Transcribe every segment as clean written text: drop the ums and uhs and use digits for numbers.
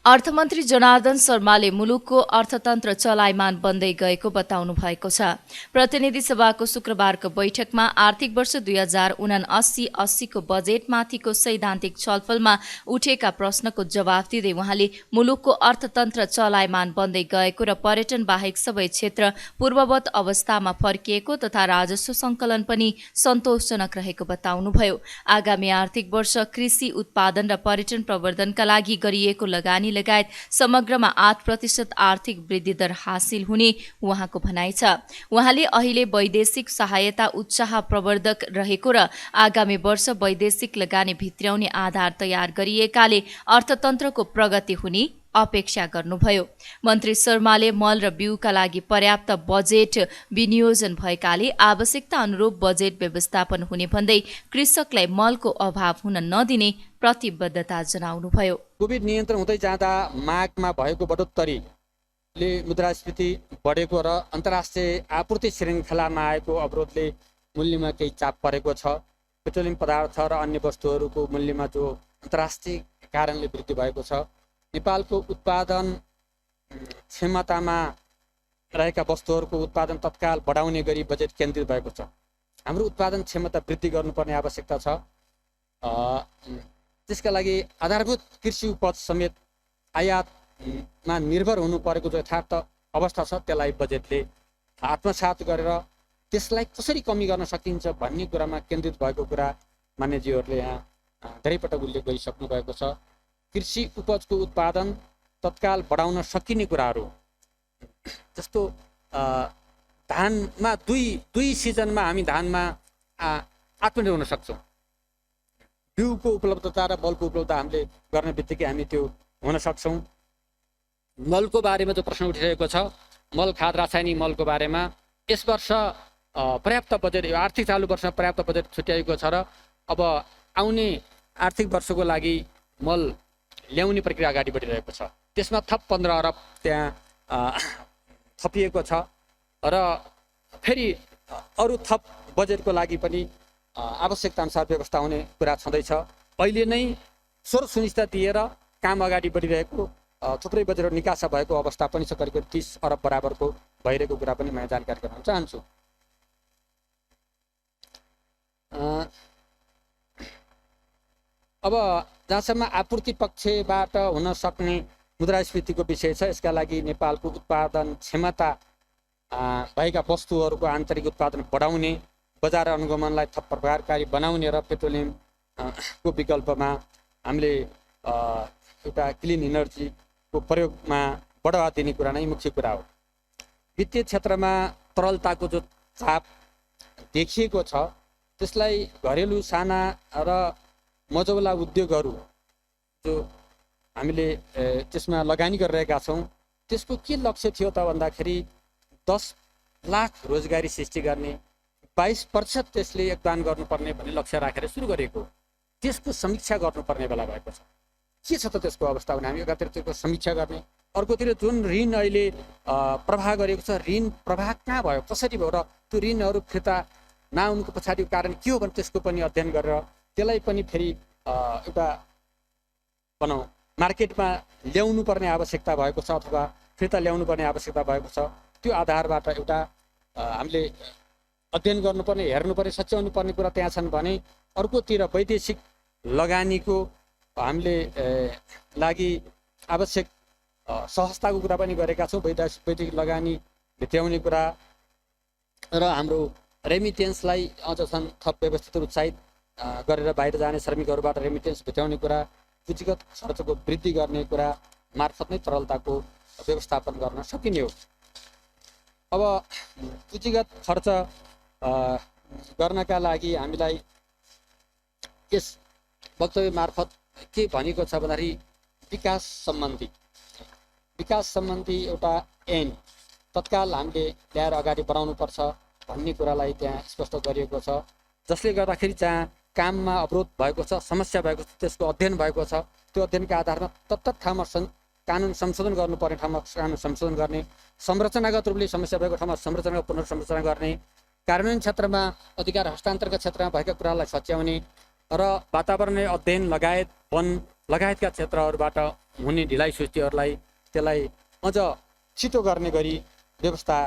अर्थमन्त्री जनार्दन शर्माले मुलुकको अर्थतन्त्र चलायमान बन्दै गएको बताउनु भएको छ। प्रतिनिधि सभाको शुक्रबारको बैठकमा आर्थिक वर्ष 2079-80 को बजेटमाथिको सैद्धान्तिक छलफलमा उठेका प्रश्नको जवाफ दिँदै उहाँले मुलुकको अर्थतन्त्र चलायमान बन्दै गएको र पर्यटन बाहेक सबै क्षेत्र पूर्ववत अवस्थामा फर्किएको तथा राजस्व सङ्कलन पनि सन्तोषजनक रहेको बताउनुभयो। आगामी आर्थिक वर्ष कृषि उत्पादन र पर्यटन प्रवर्धनका लागि गरिएको लगानी लगायत समग्रमा 8% आर्थिक वृद्धि दर हासिल हुने उहाँको भनाइ छ। उहाँले अहिले वैदेशिक सहायता उत्साह प्रवर्धक रहेको र आगामी वर्ष वैदेशिक लगानी भित्र्याउने आधार तयार गरिएकाले अर्थतन्त्रको प्रगति हुने अपेक्षा गर्नुभयो। मन्त्री शर्माले मल र बिउका लागि पर्याप्त बजेट विनियोजन भएकाले आवश्यकता अनुरूप बजेट व्यवस्थापन हुने भन्दै कृषकलाई मलको अभाव हुन नदिने प्रतिबद्धता जनाउनुभयो। कोभिड नियन्त्रण हुँदै जाँदा मागमा भएको बढोत्तरीले मुद्रास्फीति बढेको र अन्तर्राष्ट्रिय आपूर्ति श्रृङ्खलामा आएको अवरोधले मूल्यमा केही चाप परेको छ। पेट्रोलियम पदार्थ र अन्य वस्तुहरूको मूल्यमा जो अन्तर्राष्ट्रिय कारणले वृद्धि भएको छ, नेपालको उत्पादन क्षमतामा रहेका वस्तुहरूको उत्पादन तत्काल बढाउने गरी बजेट केन्द्रित भएको छ। हाम्रो उत्पादन क्षमता वृद्धि गर्नुपर्ने आवश्यकता छ। त्यसका लागि आधारभूत कृषि उपज समेत आयातमा निर्भर हुनु परेको जो यथार्थ अवस्था छ त्यसलाई बजेटले आत्मसात गरेर त्यसलाई कसरी कमी गर्न सकिन्छ भन्ने कुरामा केन्द्रित भएको कुरा मान्यज्यूहरूले यहाँ धेरै पटक उल्लेख गरिसक्नु भएको छ। कृषि उपजको उत्पादन तत्काल बढाउन सकिने कुराहरू जस्तो धानमा दुई सिजनमा हामी धानमा आत्मनिर्भर हुन सक्छौँ। बिउको उपलब्धता र मलको उपलब्धता हामीले गर्ने बित्तिकै हामी त्यो हुन सक्छौँ। मलको बारेमा जो प्रश्न उठिरहेको छ, मल खाद रासायनिक मलको बारेमा यस वर्ष पर्याप्त बजेट, यो आर्थिक चालु वर्षमा पर्याप्त बजेट छुट्याएको छ र अब आउने आर्थिक वर्षको लागि मल ल्याउने प्रक्रिया अगाडि बढिरहेको छ। त्यसमा थप 15 अरब त्यहाँ थपिएको छ र फेरि अरू थप बजेटको लागि पनि आवश्यकता अनुसार व्यवस्था हुने कुरा छँदैछ। अहिले नै स्वर सुनिश्चित दिएर काम अगाडि बढिरहेको थुप्रै बजेट निकासा भएको अवस्था पनि छ। करिब 30 अरब बराबरको भइरहेको कुरा पनि म जानकारी गराउन चाहन्छु। अब जहाँसम्म आपूर्ति पक्षबाट हुन सक्ने मुद्रास्फीतिको विषय छ, यसका लागि नेपालको उत्पादन क्षमता भएका वस्तुहरूको आन्तरिक उत्पादन बढाउने, बजार अनुगमनलाई थप प्रभावकारी बनाउने र पेट्रोलियमको विकल्पमा हामीले एउटा क्लिन इनर्जीको प्रयोगमा बढावा दिने कुरा नै मुख्य कुरा हो। वित्तीय क्षेत्रमा तरलताको जो चाप देखिएको छ त्यसलाई घरेलु साना र मझौला उद्योगहरू जो हामीले त्यसमा लगानी गरिरहेका छौँ त्यसको के लक्ष्य थियो त भन्दाखेरि 10 लाख रोजगारी सृष्टि गर्ने, 22% त्यसले योगदान गर्नुपर्ने भन्ने लक्ष्य राखेर सुरु गरेको। त्यसको समीक्षा गर्नुपर्ने बेला भएको छ। के छ त त्यसको अवस्था भने हामी एकातिर त्यसको समीक्षा गर्ने, अर्कोतिर जुन ऋण अहिले प्रवाह गरेको छ, ऋण प्रवाह कहाँ भयो, कसरी भयो र त्यो ऋणहरू फिर्ता नहुनुको पछाडिको कारण के हो भने त्यसको पनि अध्ययन गरेर त्यसलाई पनि फेरि एउटा भनौँ मार्केटमा ल्याउनु पर्ने आवश्यकता भएको छ अथवा फिर्ता ल्याउनु पर्ने आवश्यकता भएको छ। त्यो आधारबाट एउटा हामीले अध्ययन गर्नुपर्ने, हेर्नुपर्ने, सच्याउनु पर्ने कुरा त्यहाँ छन् भने अर्कोतिर वैदेशिक लगानीको हामीले लागि आवश्यक सहजताको कुरा पनि गरेका छौँ। वैदेशिक लगानी भित्र्याउने कुरा र हाम्रो रेमिटेन्सलाई अझ छन् थप व्यवस्थित उत्साहित गरेर बाहिर जाने श्रमिकहरूबाट रेमिटेन्स भित्र्याउने कुरा, पुँजीगत खर्चको वृद्धि गर्ने कुरा मार्फत नै तरलताको व्यवस्थापन गर्न सकिने हो। अब पुँजीगत खर्च गर्नका लागि हामीलाई यस वक्तव्य मार्फत के भनेको छ भन्दाखेरि विकास सम्बन्धी एउटा ऐन तत्काल हामीले ल्याएर अगाडि बढाउनुपर्छ भन्ने कुरालाई त्यहाँ स्पष्ट गरिएको छ। जसले गर्दाखेरि जहाँ काममा अवरोध भएको छ, समस्या भएको छ, त्यसको अध्ययन भएको छ। त्यो अध्ययनका आधारमा तत्त ठाउँमा कानुन संशोधन गर्नुपर्ने ठाउँमा कानुन संशोधन गर्ने, संरचनागत रूपले समस्या भएको ठाउँमा संरचनाको पुनर्संरचना गर्ने, कार्यान्वयन क्षेत्रमा अधिकार हस्तान्तरका क्षेत्रमा भएका कुरालाई सच्याउने र वातावरणीय अध्ययन लगायत वन लगायतका क्षेत्रहरूबाट हुने ढिलाइ सुस्तीहरूलाई त्यसलाई अझ छिटो गर्ने गरी व्यवस्था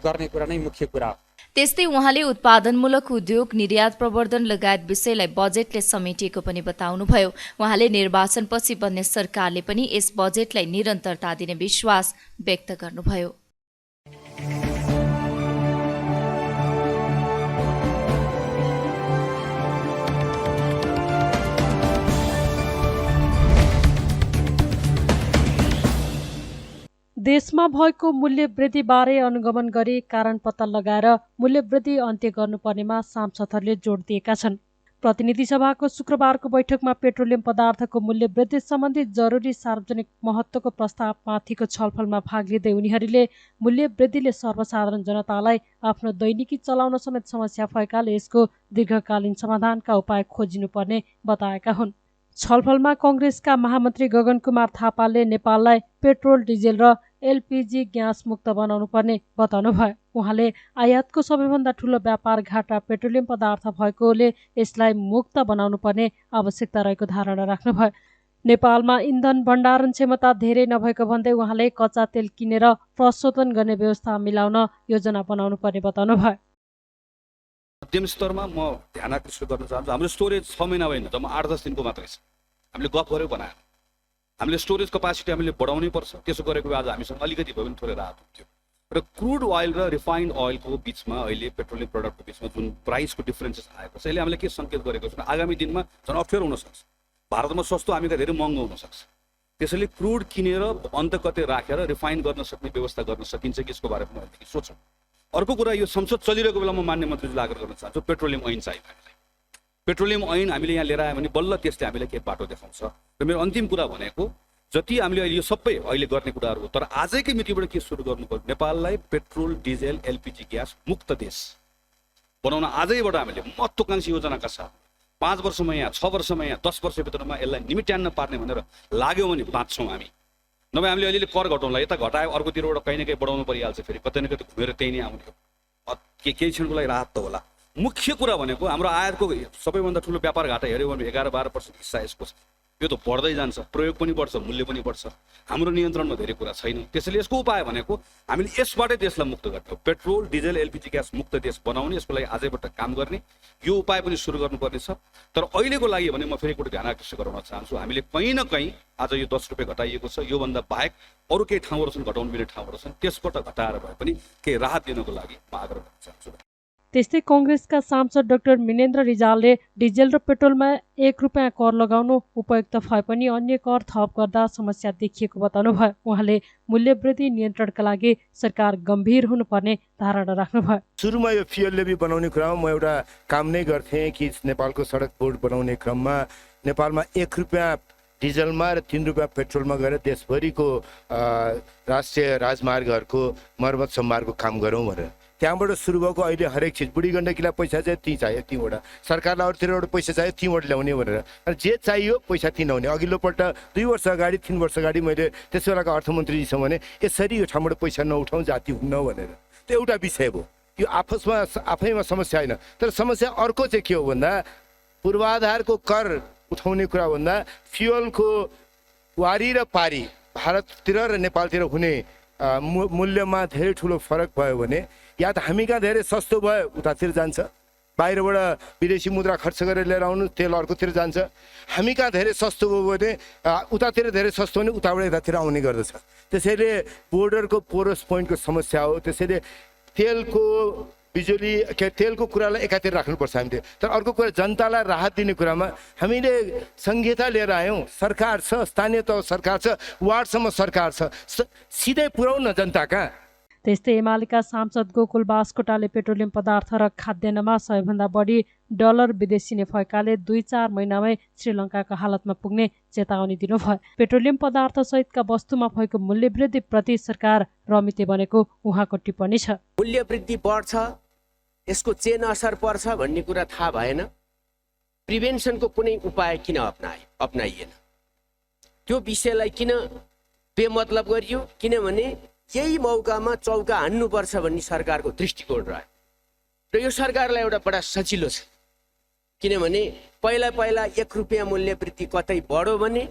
गर्ने कुरा नै मुख्य कुरा हो। त्यस्तै उहाँले उत्पादनमूलक उद्योग, निर्यात प्रवर्धन लगायत विषयलाई बजेटले समेटिएको पनि बताउनुभयो। उहाँले निर्वाचनपछि बन्ने सरकारले पनि यस बजेटलाई निरन्तरता दिने विश्वास व्यक्त गर्नुभयो। देशमा भएको मूल्य वृद्धिबारे अनुगमन गरी कारण पत्ता लगाएर मूल्य वृद्धि अन्त्य गर्नुपर्नेमा सांसदहरूले जोड दिएका छन्। प्रतिनिधि सभाको शुक्रबारको बैठकमा पेट्रोलियम पदार्थको मूल्य वृद्धि सम्बन्धी जरुरी सार्वजनिक महत्त्वको प्रस्तावमाथिको छलफलमा भाग लिँदै उनीहरूले मूल्य वृद्धिले सर्वसाधारण जनतालाई आफ्नो दैनिकी चलाउन समेत समस्या भएकाले यसको दीर्घकालीन समाधानका उपाय खोजिनुपर्ने बताएका हुन्। छलफलमा कङ्ग्रेसका महामन्त्री गगन कुमार थापाले नेपाललाई पेट्रोल, डिजेल र एलपीजी ग्यास मुक्त बनाउनु पर्ने बताउनुभयो। उहाँले आयातको सबैभन्दा ठूलो व्यापार घाटा पेट्रोलियम पदार्थ भएकोले यसलाई मुक्त बनाउनु पर्ने आवश्यकता रहेको धारणा राख्नुभयो। नेपालमा इन्धन भण्डारण क्षमता धेरै नभएको भन्दै उहाँले कच्चा तेल किनेर प्रशोधन गर्ने व्यवस्था मिलाउन योजना बनाउनु पर्ने बताउनुभयो। मध्यम स्तरमा म ध्यान आकर्षित गर्न चाहन्छु। हाम्रो स्टोरेज 6 महिना होइन, जम्मा 8-10 दिनको मात्रै छ। हामीले गफ गरेर बनाएन। हामीले स्टोरेज क्यापासिटी हामीले बढाउनै पर्छ। त्यसो गरेको आज हामीसँग अलिकति भए पनि थोरै राहत हुन्थ्यो। र क्रुड ओइल र रिफाइन्ड ओइलको बिचमा अहिले पेट्रोलियम प्रडक्टको बिचमा जुन प्राइसको डिफरेन्सेस आएको छ, यसले हामीले के सङ्केत गरेको छ, आगामी दिनमा झन् अप्ठ्यारो हुनसक्छ। भारतमा सस्तो, हामीका धेरै महँगो हुनसक्छ। त्यसैले क्रुड किनेर अन्त कतै राखेर रिफाइन गर्न सक्ने व्यवस्था गर्न सकिन्छ कि यसको बारेमा अलिकति सोचौँ। अर्को कुरा, यो संसद चलिरहेको बेलामा मान्य मन्त्रीजीले आग्रह गर्न चाहन्छु, पेट्रोलियम ऐन चाहियो हामीलाई। पेट्रोलियम ऐन हामीले यहाँ लिएर आयो भने बल्ल त्यसले हामीले के बाटो देखाउँछ। र मेरो अन्तिम कुरा भनेको, जति हामीले अहिले यो सबै अहिले गर्ने कुराहरू हो, तर आजकै मितिबाट के सुरु गर्नु पर्यो, नेपाललाई पेट्रोल, डिजेल, एलपीजी ग्यास मुक्त देश बनाउन आजैबाट हामीले महत्त्वकांक्षी योजनाका साथ 5 वर्षमा यहाँ, 6 वर्षमा यहाँ, 10 वर्षभित्रमा यसलाई निमिट्यान्न पार्ने भनेर लाग्यो भने बाँच्छौँ हामीले। नभए हामीले अलिअलि कर घटाउँला, यता घटायो अर्कोतिरबाट कहीँ न कहीँ बढाउनु परिहाल्छ, फेरि कतै न कतै घुमेर त्यही नै आउने हो। केही क्षणको लागि राहत त होला। मुख्य कुरा भनेको हाम्रो आयातको सबैभन्दा ठुलो व्यापार घाटा हेऱ्यो भने 11-12% हिस्सा यसको छ। यो त बढ्दै जान्छ, प्रयोग पनि बढ्छ, मूल्य पनि बढ्छ। हाम्रो नियन्त्रणमा धेरै कुरा छैन। त्यसैले यसको उपाय भनेको हामीले यसबाटै देशलाई मुक्त गर्ने, पेट्रोल, डिजेल, एलपीजी ग्यास मुक्त देश बनाउने, यसको लागि आजैबाट काम गर्ने, यो उपाय पनि सुरु गर्नुपर्ने छ। तर अहिलेको लागि भने म फेरि एकपल्ट ध्यान आकर्षित गराउन चाहन्छु, हामीले कहीँ न कहीँ आज यो 10 रुपियाँ घटाइएको छ, योभन्दा बाहेक अरू केही ठाउँहरू छन् घटाउनु मिल्ने ठाउँहरू छन्, त्यसबाट घटाएर भए पनि केही राहत दिनको लागि म आग्रह गर्न चाहन्छु। त्यस्तै कङ्ग्रेसका सांसद डाक्टर मिनेन्द्र रिजालले डिजेल र पेट्रोलमा 1 रुपियाँ कर लगाउनु उपयुक्त भए पनि अन्य कर थप गर्दा समस्या देखिएको बताउनुभयो। उहाँले मूल्य वृद्धि नियन्त्रणका लागि सरकार गम्भीर हुनुपर्ने धारणा राख्नुभयो। सुरुमा यो फ्युल लेभी बनाउने क्रममा म एउटा काम नै गर्थेँ कि नेपालको सडक बोर्ड बनाउने क्रममा नेपालमा 1 रुपियाँ डिजलमा र 3 रुपियाँ पेट्रोलमा गएर देशभरिको राष्ट्रिय राजमार्गहरूको मर्मत सम्मारको काम गरौँ भनेर त्यहाँबाट सुरु भएको। अहिले हरेक चिज बुढी गण्डकीलाई पैसा चाहिँ ती चाहियो, तीबाट सरकारलाई अरूतिरबाट पैसा चाहियो, तीबाट ल्याउने भनेर जे चाहियो पैसा ती नहुने। अघिल्लोपल्ट 2 वर्ष अगाडि 3 वर्ष अगाडि मैले त्यस बेलाको अर्थमन्त्रीजीसँग भने यसरी यो ठाउँबाट पैसा नउठाउँ जाति हुन्न भनेर। त्यो एउटा विषय हो, यो आफैमा समस्या होइन। तर समस्या अर्को चाहिँ के हो भन्दा पूर्वाधारको कर उठाउने कुरा भन्दा फ्युलको वारी र पारी भारततिर र नेपालतिर हुने मूल्यमा धेरै ठुलो फरक भयो भने या त हामी कहाँ धेरै सस्तो भयो उतातिर जान्छ, बाहिरबाट विदेशी मुद्रा खर्च गरेर लिएर आउनु तेल अर्कोतिर जान्छ। हामी कहाँ धेरै सस्तो भयो भने उतातिर धेरै सस्तो भने उताबाट यतातिर आउने गर्दछ। त्यसैले बोर्डरको पोरस पोइन्टको समस्या हो। त्यसैले तेलको बिजुली तेलको कुरालाई एकातिर राख्नुपर्छ हामीले। तर अर्को कुरा जनतालाई राहत दिने कुरामा हामीले संहिता लिएर आयौँ। सरकार छ, स्थानीय तह सरकार छ, वार्डसम्म सरकार छ, सिधै पुर्याउन जनता कहाँ। त्यस्तै एमालेका सांसद गोकुल बास्कोटाले पेट्रोलियम पदार्थ र खाद्यान्नमा सबैभन्दा बढी डलर विदेशी नै भएकाले 2-4 महिनामै श्रीलङ्काको हालतमा पुग्ने चेतावनी दिनुभयो। पेट्रोलियम पदार्थ सहितका वस्तुमा भएको मूल्य वृद्धि प्रति सरकार रमिते बनेको उहाँको टिप्पणी छ। मूल्य वृद्धि बढ्छ, यसको चेन असर पर्छ भन्ने कुरा थाहा भएन। प्रिभेन्सनको कुनै उपाय किन अपनाइएन? त्यो विषयलाई किन बेमतलब गरियो? किनभने यही मौकामा चौका हान्नुपर्छ भन्ने सरकारको दृष्टिकोण रह्यो र यो सरकारलाई एउटा बडा सजिलो छ। किनभने पहिला 1 रुपियाँ मूल्य वृद्धि कतै बढ्यो भने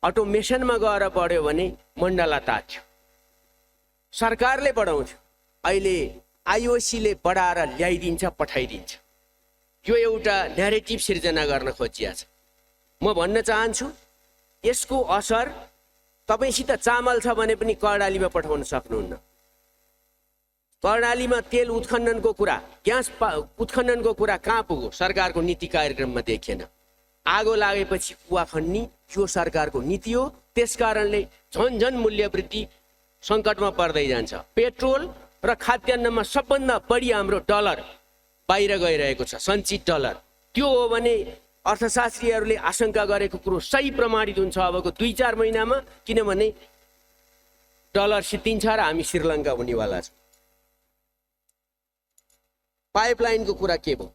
अटोमेसनमा गएर बढ्यो भने मण्डला तात्यो। सरकारले बढाउँथ्यो, अहिले आइओसीले बढाएर ल्याइदिन्छ, पठाइदिन्छ। यो एउटा न्यारेटिभ सिर्जना गर्न खोजिया छ। म भन्न चाहन्छु यसको असर तपाईसित चामल छ भने पनि कर्णालीमा पठाउन सक्नुहुन्न। कर्णालीमा तेल उत्खननको कुरा, ग्यास उत्खननको कुरा कहाँ पुग्यो? सरकारको नीति कार्यक्रममा देखिएन। आगो लागेपछि कुवा खन्ने यो सरकारको नीति हो। त्यसकारणले झन् मूल्य वृद्धि सङ्कटमा पर्दै जान्छ। पेट्रोल र खाद्यान्नमा सबभन्दा बढी हाम्रो डलर बाहिर गइरहेको छ, सञ्चित डलर। त्यो हो भने अर्थशास्त्रीहरूले आशंका गरेको कुरो सही प्रमाणित हुन्छ अबको 2-4 महिनामा, किनभने डलर सिद्धिन्छ र हामी श्रीलङ्का हुनेवाला छौँ। पाइपलाइनको कुरा के भयो?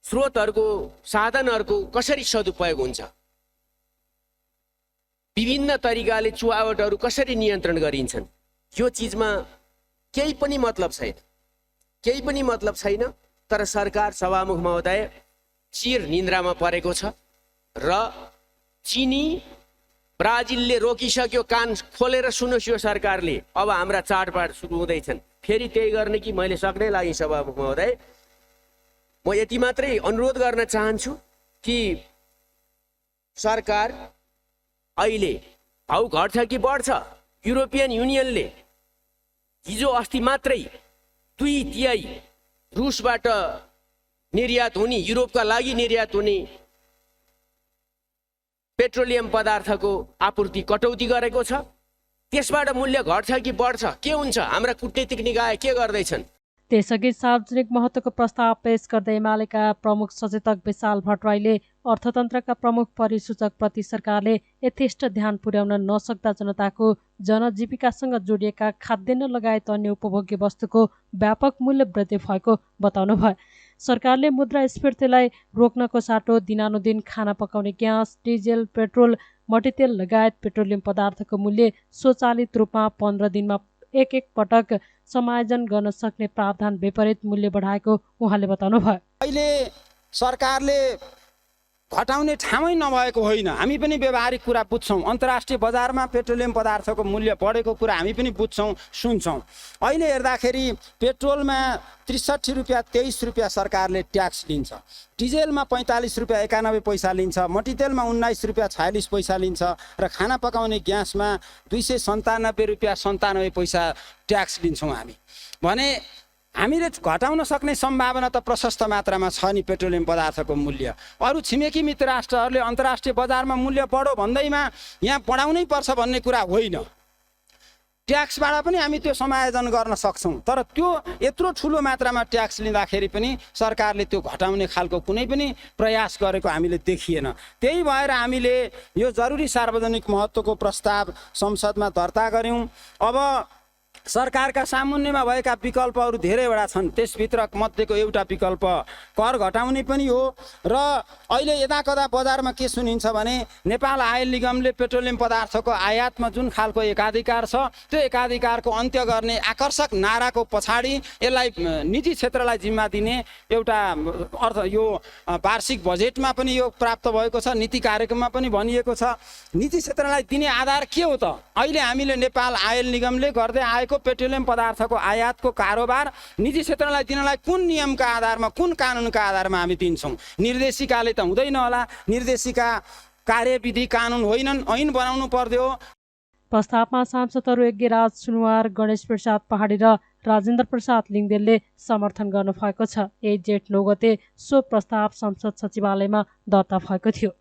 स्रोतहरूको, साधनहरूको कसरी सदुपयोग हुन्छ? विभिन्न तरिकाले चुहावटहरू कसरी नियन्त्रण गरिन्छन्? यो चिजमा केही पनि मतलब छैन। तर सरकार, सभामुख महोदय, चिर निन्द्रामा परेको छ र चिनी ब्राजिलले रोकिसक्यो। कान खोलेर सुन्नुहोस् यो सरकारले। अब हाम्रा चाडबाड सुरु हुँदैछन्, फेरि त्यही गर्ने कि मैले सक्नै लागि सभामुख महोदय। म यति मात्रै अनुरोध गर्न चाहन्छु कि सरकार अहिले भाउ घट्छ कि बढ्छ? युरोपियन युनियनले हिजो अस्ति मात्रै 2/3 रुसबाट निर्यात हुने, युरोपका लागि निर्यात हुने पेट्रोलियम पदार्थको आपूर्ति कटौती गरेको छ। त्यसबाट मूल्य घट्छ कि बढ्छ? के हुन्छ? हाम्रा कूटनीतिक निकाय के गर्दैछन्? त्यसअघि सार्वजनिक महत्त्वको प्रस्ताव पेश गर्दै एमालेका प्रमुख सचेतक विशाल भट्टराईले अर्थतन्त्रका प्रमुख परिसूचकप्रति सरकारले यथेष्ट ध्यान पुर्याउन नसक्दा जनताको जनजीविकासँग जोडिएका खाद्यान्न लगायत अन्य उपभोग्य वस्तुको व्यापक मूल्य वृद्धि भएको बताउनुभयो। सरकारले मुद्रास्फीतिलाई रोक्नको साटो दिनानुदिन खाना पकाउने ग्यास, डिजेल, पेट्रोल, मट्टीतेल लगायत पेट्रोलियम पदार्थको मूल्य स्वचालित रूपमा 15 दिनमा एक पटक समायोजन गर्न सक्ने प्रावधान विपरीत मूल्य बढाएको उहाँले बताउनुभयो। अहिले सरकारले घटाउने ठाउँै नभएको होइन, हामी पनि व्यवहारिक कुरा बुझ्छौँ। अन्तर्राष्ट्रिय बजारमा पेट्रोलियम पदार्थको मूल्य बढेको कुरा हामी पनि बुझ्छौँ, सुन्छौँ। अहिले हेर्दाखेरि पेट्रोलमा 63 रुपियाँ 23 रुपियाँ सरकारले ट्याक्स लिन्छ, डिजेलमा 45 रुपियाँ 91 पैसा लिन्छ, मट्टीतेलमा 19 रुपियाँ 46 पैसा लिन्छ र खाना पकाउने ग्यासमा 297 रुपियाँ 97 पैसा ट्याक्स लिन्छौँ हामी। भने हामीले घटाउन सक्ने सम्भावना त प्रशस्त मात्रामा छ नि पेट्रोलियम पदार्थको मूल्य। अरू छिमेकी मित्र राष्ट्रहरूले अन्तर्राष्ट्रिय बजारमा मूल्य बढो भन्दैमा यहाँ बढाउनै पर्छ भन्ने कुरा होइन। ट्याक्सबाट पनि हामी त्यो समायोजन गर्न सक्छौँ, तर त्यो यत्रो ठुलो मात्रामा ट्याक्स लिँदाखेरि पनि सरकारले त्यो घटाउने खालको कुनै पनि प्रयास गरेको हामीले देखिएन। त्यही भएर हामीले यो जरुरी सार्वजनिक महत्त्वको प्रस्ताव संसदमा दर्ता गऱ्यौँ। अब सरकारका सामुन्नेमा भएका विकल्पहरू धेरैवटा छन्, त्यसभित्र मध्येको एउटा विकल्प कर घटाउने पनि हो। र अहिले यदाकदा बजारमा के सुनिन्छ भने नेपाल आयल निगमले पेट्रोलियम पदार्थको आयातमा जुन खालको एकाधिकार छ त्यो एकाधिकारको अन्त्य गर्ने आकर्षक नाराको पछाडि यसलाई निजी क्षेत्रलाई जिम्मा दिने एउटा अर्थ यो वार्षिक बजेटमा पनि यो प्राप्त भएको छ, नीति कार्यक्रममा पनि भनिएको छ। निजी क्षेत्रलाई दिने आधार के हो त? अहिले हामीले नेपाल आयल निगमले गर्दै आएको पेट्रोलियम पदार्थको आयातको कारोबार निजी क्षेत्रलाई दिनलाई कुन नियमका आधारमा, कुन कानुनका आधारमा हामी दिन्छौँ? निर्देशिकाले त हुँदैन होला, निर्देशिका कार्यविधि कानुन होइनन्, ऐन बनाउनु पर्यो। प्रस्तावमा सांसदहरू यज्ञराज सुनवार, गणेश प्रसाद पहाडी र राजेन्द्र प्रसाद लिङ्गदेलले समर्थन गर्नुभएको छ। 1 जेठ 9 गते सो प्रस्ताव संसद सचिवालयमा दर्ता भएको थियो।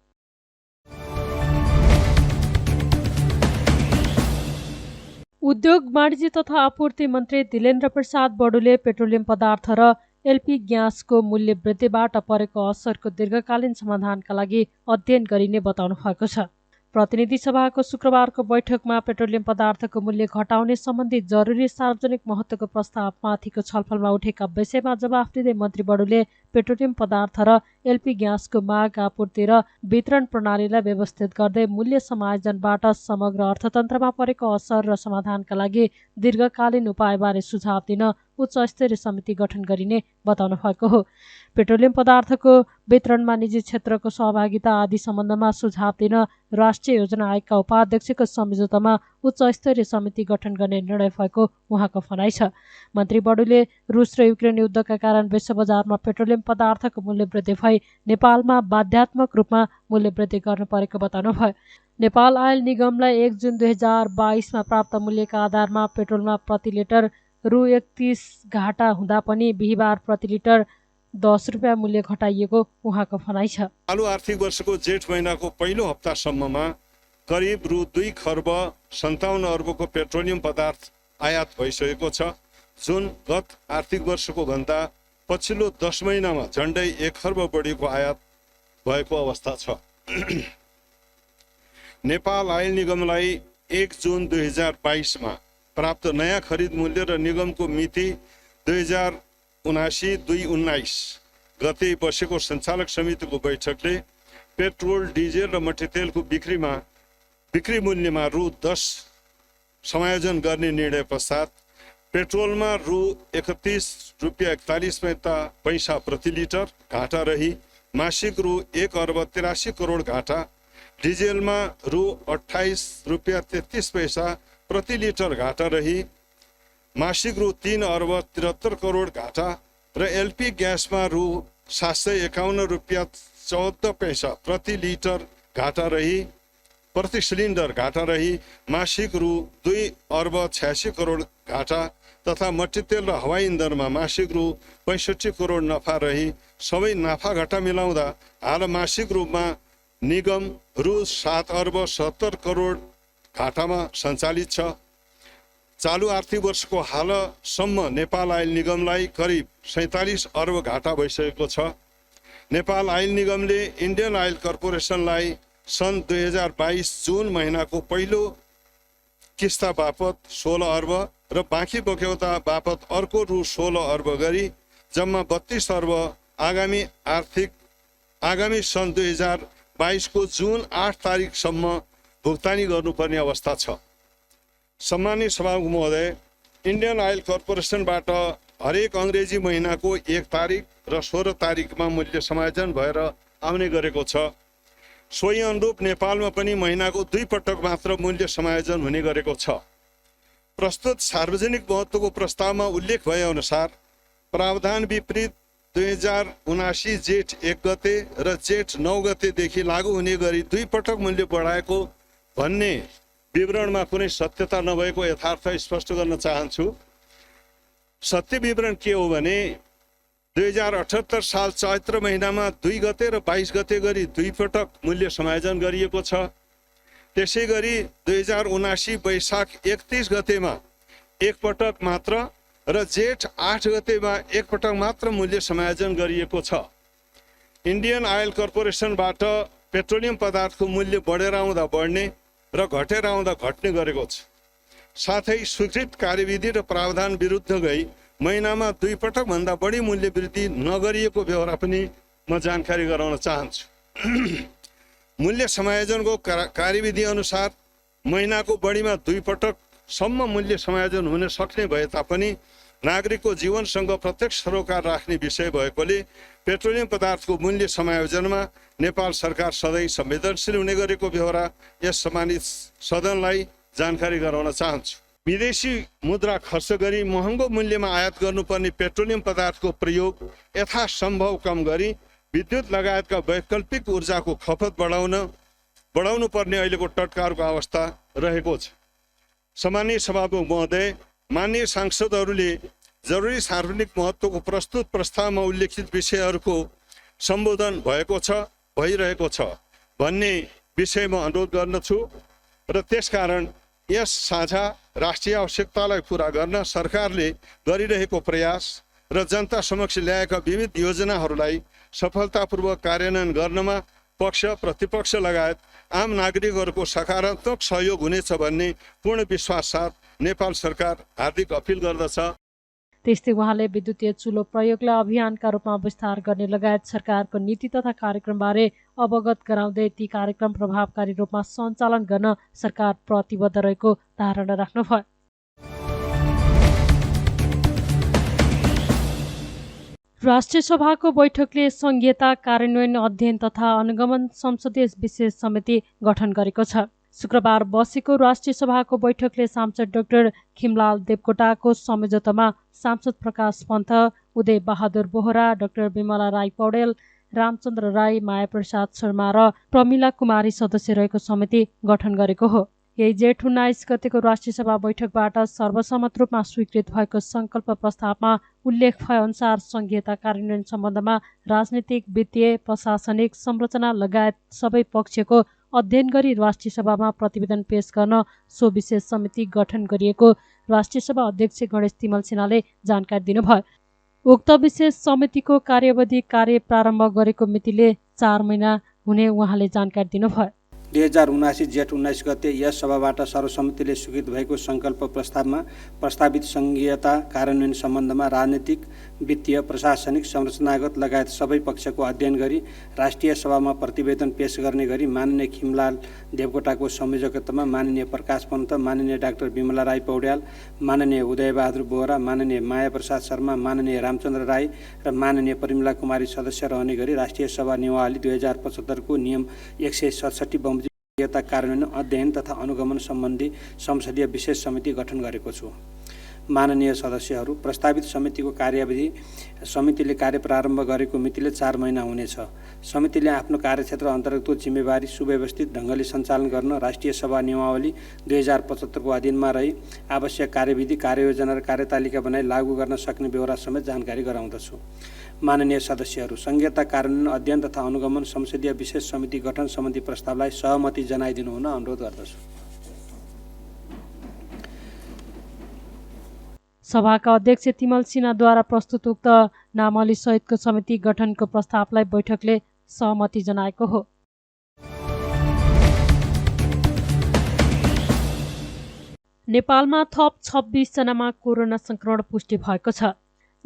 उद्योग वाणिज्य तथा आपूर्ति मन्त्री दिलेन्द्र प्रसाद बडुले पेट्रोलियम पदार्थ र एलपी ग्यासको मूल्य वृद्धिबाट परेको असरको दीर्घकालीन समाधानका लागि अध्ययन गरिने बताउनु भएको छ। प्रतिनिधि सभाको शुक्रबारको बैठकमा पेट्रोलियम पदार्थको मूल्य घटाउने सम्बन्धी जरुरी सार्वजनिक महत्त्वको प्रस्तावमाथिको छलफलमा उठेका विषयमा जवाफ दिँदै मन्त्री बडुले पेट्रोलियम पदार्थ र एलपी ग्यासको माग, आपूर्ति र वितरण प्रणालीलाई व्यवस्थित गर्दै मूल्य समायोजनबाट समग्र अर्थतन्त्रमा परेको असर र समाधानका लागि दीर्घकालीन उपायबारे सुझाव दिन उच्च स्तरीय समिति गठन गरिने बताउनु भएको हो। पेट्रोलियम पदार्थको वितरणमा निजी क्षेत्रको सहभागिता आदि सम्बन्धमा सुझाव दिन राष्ट्रिय योजना आयोगका उपाध्यक्षको संयोजकतामा उच्च स्तरीय समिति गठन गर्ने निर्णय भएको उहाँको भनाइ छ। मन्त्री बडुले रुस र युक्रेन युद्धका कारण विश्व बजारमा पेट्रोलियम पदार्थको मूल्य वृद्धि भई नेपालमा बाध्यात्मक रूपमा मूल्य वृद्धि गर्नु परेको बताउनुभयो। नेपाल आयल निगमलाई 1 जुन 2022मा प्राप्त मूल्यका आधारमा पेट्रोलमा प्रति लिटर रु 31 घाटा हुँदा पनि बिहिबार प्रति लिटर 10 रुपियाँ मूल्य घटाइएको उहाँको भनाइ छ। चालु आर्थिक वर्षको जेठ महिनाको पहिलो हप्तासम्ममा करिब रु 2 खर्ब 57 अर्बको पेट्रोलियम पदार्थ आयात भइसकेको छ, जुन गत आर्थिक वर्षको भन्दा पछिल्लो 10 महिनामा झन्डै 1 खर्ब बढीको आयात भएको अवस्था छ। नेपाल आयल निगमलाई 1 जुन 2022मा प्राप्त नयाँ खरिद मूल्य र निगमको मिति 2079-2019 गते बसेको सञ्चालक समितिको बैठकले पेट्रोल, डिजेल र मट्टीतेलको बिक्री मूल्यमा रु 10 समायोजन गर्ने निर्णय पश्चात पेट्रोलमा रु 31 रुपियाँ 41 पैसा प्रति लिटर घाटा रही मासिक रु 1 अर्ब 83 करोड घाटा, डिजेलमा रु 28 रुपियाँ 33 पैसा प्रति लिटर घाटा रही मासिक रु 3 अर्ब 73 करोड घाटा र एलपी ग्यासमा रु 751 रुपियाँ 14 पैसा प्रति लिटर घाटा रही प्रति सिलिन्डर घाटा रही मासिक रु 2 अर्ब 86 करोड घाटा तथा मट्टीतेल र हवाई इन्धनमा मासिक रु 65 करोड नफा रही सबै नाफा घाटा मिलाउँदा हाल मासिक रूपमा निगम रु 7 अर्ब 70 करोड घाटामा सञ्चालित छ। चालु आर्थिक वर्षको हालसम्म नेपाल आयल निगमलाई करिब 47 अर्ब घाटा भइसकेको छ। नेपाल आयल निगमले इन्डियन आयल कर्पोरेसनलाई सन् 2022 जुन महिनाको पहिलो किस्ता बापत 16 अर्ब र बाँकी बक्यौता बापत अर्को रु 16 अर्ब गरी जम्मा 32 अर्ब आगामी सन् 2022 को जुन 8 तारिकसम्म भुक्तानी गर्नुपर्ने अवस्था छ। सम्माननीय सभामुख महोदय, इन्डियन आयल कर्पोरेसनबाट हरेक अङ्ग्रेजी महिनाको 1 तारिक र 16 तारिकमा मूल्य समायोजन भएर आउने गरेको छ। सोही अनुरूप नेपालमा पनि महिनाको 2 पटक मात्र मूल्य समायोजन हुने गरेको छ। प्रस्तुत सार्वजनिक महत्त्वको प्रस्तावमा उल्लेख भए अनुसार प्रावधान विपरीत 2079 जेठ 1 गते र जेठ 9 गतेदेखि लागू हुने गरी 2 पटक मूल्य बढाएको भन्ने विवरणमा कुनै सत्यता नभएको यथार्थ स्पष्ट गर्न चाहन्छु। सत्य विवरण के हो भने 2078 साल चैत्र महिनामा 2 गते र 22 गते गरी 2 पटक मूल्य समायोजन गरिएको छ। त्यसै गरी 2079 वैशाख 31 गतेमा 1 पटक मात्र र जेठ 8 गतेमा 1 पटक मात्र मूल्य समायोजन गरिएको छ। इन्डियन आयल कर्पोरेसनबाट पेट्रोलियम पदार्थको मूल्य बढेर आउँदा बढ्ने र घटेर आउँदा घट्ने गरेको छ। साथै स्वीकृत कार्यविधि र प्रावधान विरुद्ध गई महिनामा 2 पटक भन्दा बढी मूल्य वृद्धि नगरिएको बेहोरा पनि म जानकारी गराउन चाहन्छु। मूल्य समायोजनको कार्यविधि अनुसार महिनाको बढीमा 2 पटकसम्म मूल्य समायोजन हुन सक्ने भए तापनि नागरिकको जीवनसँग प्रत्यक्ष सरोकार राख्ने विषय भएकोले पेट्रोलियम पदार्थको मूल्य समायोजनमा नेपाल सरकार सधैँ संवेदनशील हुने गरेको बेहोरा यस सम्मानित सदनलाई जानकारी गराउन चाहन्छु। विदेशी मुद्रा खर्च गरी महँगो मूल्यमा आयात गर्नुपर्ने पेट्रोलियम पदार्थको प्रयोग यथासम्भव कम गरी विद्युत लगायतका वैकल्पिक ऊर्जाको खपत बढाउनु पर्ने अहिलेको टटकारको अवस्था रहेको छ। सम्माननीय सभामुख महोदय, माननीय सांसदहरूले जरुरी सार्वजनिक महत्त्वको प्रस्तुत प्रस्तावमा उल्लेखित विषयहरूको सम्बोधन भइरहेको छ भन्ने विषयमा अनुरोध गर्दछु र त्यसकारण यस साझा राष्ट्रिय आवश्यकतालाई पूरा गर्न सरकारले गरिरहेको प्रयास र जनता समक्ष ल्याएका विविध योजनाहरूलाई सफलतापूर्वक कार्यान्वयन गर्नमा पक्ष प्रतिपक्ष लगायत आम नागरिकहरूको सकारात्मक सहयोग हुनेछ भन्ने पूर्ण विश्वास साथ नेपाल सरकार हार्दिक अपिल गर्दछ। त्यस्तै उहाँले विद्युतीय चुलो प्रयोगलाई अभियानका रूपमा विस्तार गर्ने लगायत सरकारको नीति तथा कार्यक्रमबारे अवगत गराउँदै ती कार्यक्रम प्रभावकारी रूपमा सञ्चालन गर्न सरकार प्रतिबद्ध रहेको धारणा राख्नुभयो। राष्ट्रिय सभाको बैठकले संघीयता कार्यान्वयन अध्ययन तथा अनुगमन संसदीय विशेष समिति गठन गरेको छ। शुक्रबार बसेको राष्ट्रिय सभाको बैठकले सांसद डाक्टर खिमलाल देवकोटाको संयोजकतामा सांसद प्रकाश पन्त, उदय बहादुर बोहरा, डाक्टर विमला राई पौडेल, रामचन्द्र राई, माया प्रसाद शर्मा र प्रमिला कुमारी सदस्य रहेको समिति गठन गरेको हो। यही जेठ 19 गतेको राष्ट्रिय सभा बैठकबाट सर्वसम्मत रूपमा स्वीकृत भएको संकल्प प्रस्तावमा उल्लेख भएअनुसार संघीयता कार्यान्वयन सम्बन्धमा राजनीतिक, वित्तीय, प्रशासनिक संरचना लगायत सबै पक्षको अध्ययन गरी राष्ट्रिय सभामा प्रतिवेदन पेश गर्न सो विशेष समिति गठन गरिएको राष्ट्रिय सभा अध्यक्ष गणेश तिमल सिन्हाले जानकारी दिनुभयो। उक्त विशेष समितिको कार्यावधि कार्य प्रारम्भ गरेको मितिले 4 महिना हुने उहाँले जानकारी दिनुभयो। 2079 जेठ 19 गते यस सभाबाट सर्वसम्मतिले स्वीकृत भएको संकल्प प्रस्तावमा प्रस्तावित संघीयता कार्यान्वयन सम्बन्धमा राजनीतिक, वित्तीय, प्रशासनिक, संरचनागत लगायत सबै पक्षको अध्ययन गरी राष्ट्रिय सभामा प्रतिवेदन पेश गर्ने गरी माननीय खिमलाल देवकोटाको संयोजकत्वमा माननीय प्रकाश पन्त, माननीय डाक्टर विमला राई पौड्याल, माननीय उदय बहादुर बोहरा, माननीय माया प्रसाद शर्मा, माननीय रामचन्द्र राई र माननीय परिमला कुमारी सदस्य रहने गरी राष्ट्रिय सभा नियमावली 2075 को नियम 167 बमोजिम संघीयता कार्यान्वयन अध्ययन तथा अनुगमन सम्बन्धी संसदीय विशेष समिति गठन गरेको छु। माननीय सदस्यहरू, प्रस्तावित समितिको कार्यावधि समितिले कार्य प्रारम्भ गरेको मितिले 4 महिना हुनेछ। समितिले आफ्नो कार्यक्षेत्र अन्तर्गतको जिम्मेवारी सुव्यवस्थित ढङ्गले सञ्चालन गर्न राष्ट्रिय सभा नियमावली 2075 को अधीनमा रही आवश्यक कार्यविधि, कार्ययोजना र कार्यतालिका बनाई लागू गर्न सक्ने बेहोरा समेत जानकारी गराउँदछु। माननीय सदस्यहरू, संघीयता कार्यान्वयन अध्ययन तथा अनुगमन संसदीय विशेष समिति गठन सम्बन्धी प्रस्तावलाई सहमति जनाइदिनु हुन अनुरोध गर्दछु। सभाका अध्यक्ष तिमल सिन्हाद्वारा प्रस्तुत उक्त नामावली सहितको समिति गठनको प्रस्तावलाई बैठकले सहमति जनाएको हो। नेपालमा थप 26 जनामा कोरोना संक्रमण पुष्टि भएको छ।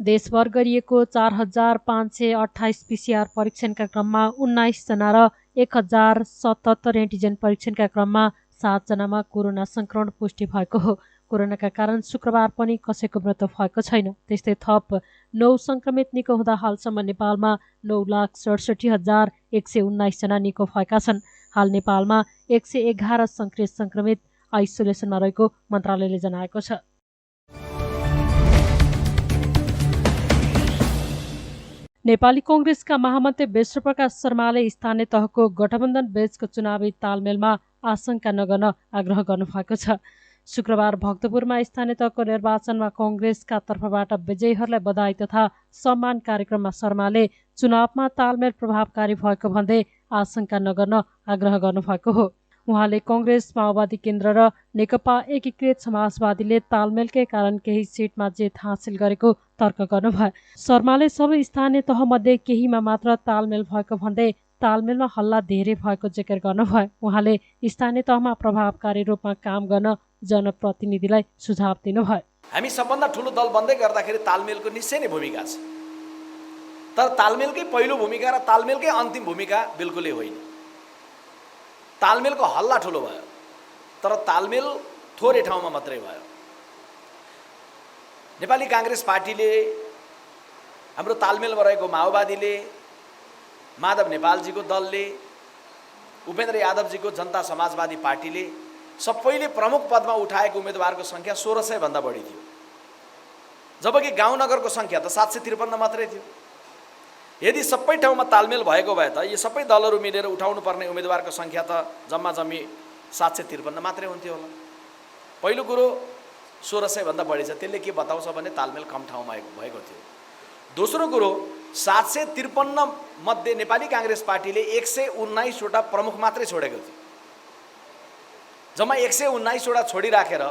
देशभर गरिएको 4528 पीसीआर परीक्षणका क्रममा 19 जना र 1077 एन्टिजेन परीक्षणका क्रममा 7 जनामा कोरोना संक्रमण पुष्टि भएको हो। कोरोनाका कारण शुक्रबार पनि कसैको मृत्यु भएको छैन। त्यस्तै थप 9 संक्रमित निको हुँदा हालसम्म नेपालमा 9,67,119 जना निको भएका छन्। हाल नेपालमा 111 सक्रिय संक्रमित आइसोलेसनमा रहेको मन्त्रालयले जनाएको छ। नेपाली कांग्रेसका महामन्त्री विश्वप्रकाश शर्माले स्थानीय तहको गठबन्धन बीचको चुनावी तालमेलमा आशंका नगर्न आग्रह गर्नुभएको छ। शुक्रबार भक्तपुरमा स्थानीय तहको निर्वाचनमा कांग्रेसका तर्फबाट विजयीहरूलाई बधाई तथा सम्मान कार्यक्रममा शर्माले चुनावमा तालमेल प्रभावकारी भएको भन्दै आशंका नगर्न आग्रह गर्नुभएको हो। उहाँले कांग्रेस, माओवादी केन्द्र र नेकपा एकीकृत समाजवादीले तालमेलकै कारण केही सिटमा जित हासिल गरेको तर्क गर्नुभयो। शर्माले सबै स्थानीय तहमध्ये केहीमा मात्र तालमेल भएको भन्दै तालमेलमा हल्ला धेरै भएको जिकिर गर्नुभयो। उहाँले स्थानीय तहमा प्रभावकारी रूपमा काम गर्न जनप्रतिनिधिलाई सुझाव दिनुभयो। हामी सबभन्दा ठुलो दल बन्दै गर्दाखेरि तालमेलको निश्चय नै भूमिका छ, तर तालमेलकै पहिलो भूमिका र तालमेलकै अन्तिम भूमिका बिल्कुलै होइन। तालमेलको हल्ला ठुलो भयो, तर तालमेल थोरै ठाउँमा मात्रै भयो। नेपाली कांग्रेस पार्टीले, हाम्रो तालमेलमा रहेको माओवादीले, माधव नेपालजीको दलले, उपेन्द्र यादवजीको जनता समाजवादी पार्टीले सबैले प्रमुख पदमा उठाएको उम्मेदवारको सङ्ख्या 1600 भन्दा बढी थियो, जबकि गाउँनगरको सङ्ख्या त 753 मात्रै थियो। यदि सबै ठाउँमा तालमेल भएको भए त यो सबै दलहरू मिलेर उठाउनु पर्ने उम्मेदवारको सङ्ख्या त जम्मा जम्मी 753 मात्रै हुन्थ्यो होला। पहिलो कुरो 1600 भन्दा बढी छ, त्यसले के बताउँछ भने तालमेल कम ठाउँमा भएको थियो। दोस्रो कुरो, 753 मध्ये नेपाली कांग्रेस पार्टीले 119 वटा प्रमुख मात्रै छोडेको थियो। जम्मा 119 वटा छोडिराखेर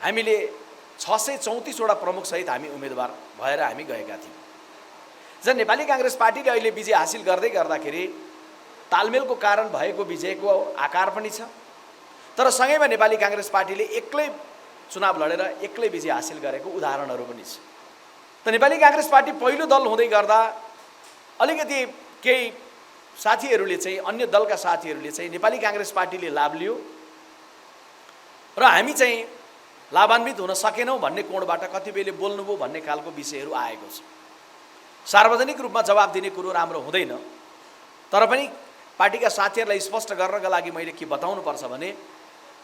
हामीले 634 वटा प्रमुख सहित हामी उम्मेदवार भएर हामी गएका थियौँ। जब नेपाली कांग्रेस पार्टीले अहिले विजय हासिल गर्दै गर्दाखेरि तालमेलको कारण भएको विजयको आकार पनि छ, तर सँगैमा नेपाली कांग्रेस पार्टीले एक्लै चुनाव लडेर एक्लै विजय हासिल गरेको उदाहरणहरू पनि छ। त नेपाली काङ्ग्रेस पार्टी पहिलो दल हुँदै गर्दा अलिकति केही साथीहरूले चाहिँ अन्य दलका साथीहरूले चाहिँ नेपाली काङ्ग्रेस पार्टीले लाभ लियो र हामी चाहिँ लाभान्वित हुन सकेनौँ भन्ने कोणबाट कतिपयले बोल्नुभयो भन्ने खालको विषयहरू आएको छ। सार्वजनिक रूपमा जवाब दिने कुरो राम्रो हुँदैन, तर पनि पार्टीका साथीहरूलाई स्पष्ट गर्नका लागि मैले के बताउनुपर्छ भने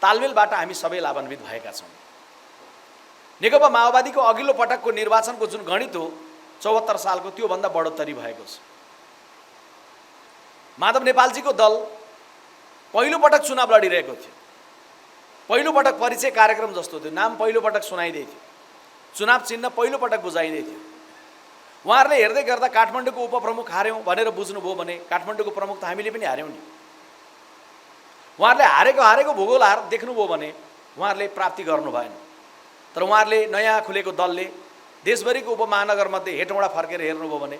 तालमेलबाट हामी सबै लाभान्वित भएका छौँ। नेकपा माओवादीको अघिल्लो पटकको निर्वाचनको जुन गणित हो 74 सालको त्योभन्दा बढोत्तरी भएको छ। माधव नेपालजीको दल पहिलोपटक चुनाव लडिरहेको थियो, पहिलोपटक परिचय कार्यक्रम जस्तो थियो, नाम पहिलोपटक सुनाइदै थियो, चुनाव चिन्ह पहिलोपटक बुझाइँदै थियो। उहाँहरूले हेर्दै गर्दा काठमाडौँको उपप्रमुख हार्यौँ भनेर बुझ्नुभयो भने काठमाडौँको प्रमुख त हामीले पनि हार्यौँ नि। उहाँहरूले हारेको भूगोल देख्नुभयो भने उहाँहरूले प्राप्ति गर्नु भएन। तर उहाँहरूले नयाँ खुलेको दलले देशभरिको उपमहानगरमध्ये हेटौँडा फर्केर हेर्नुभयो भने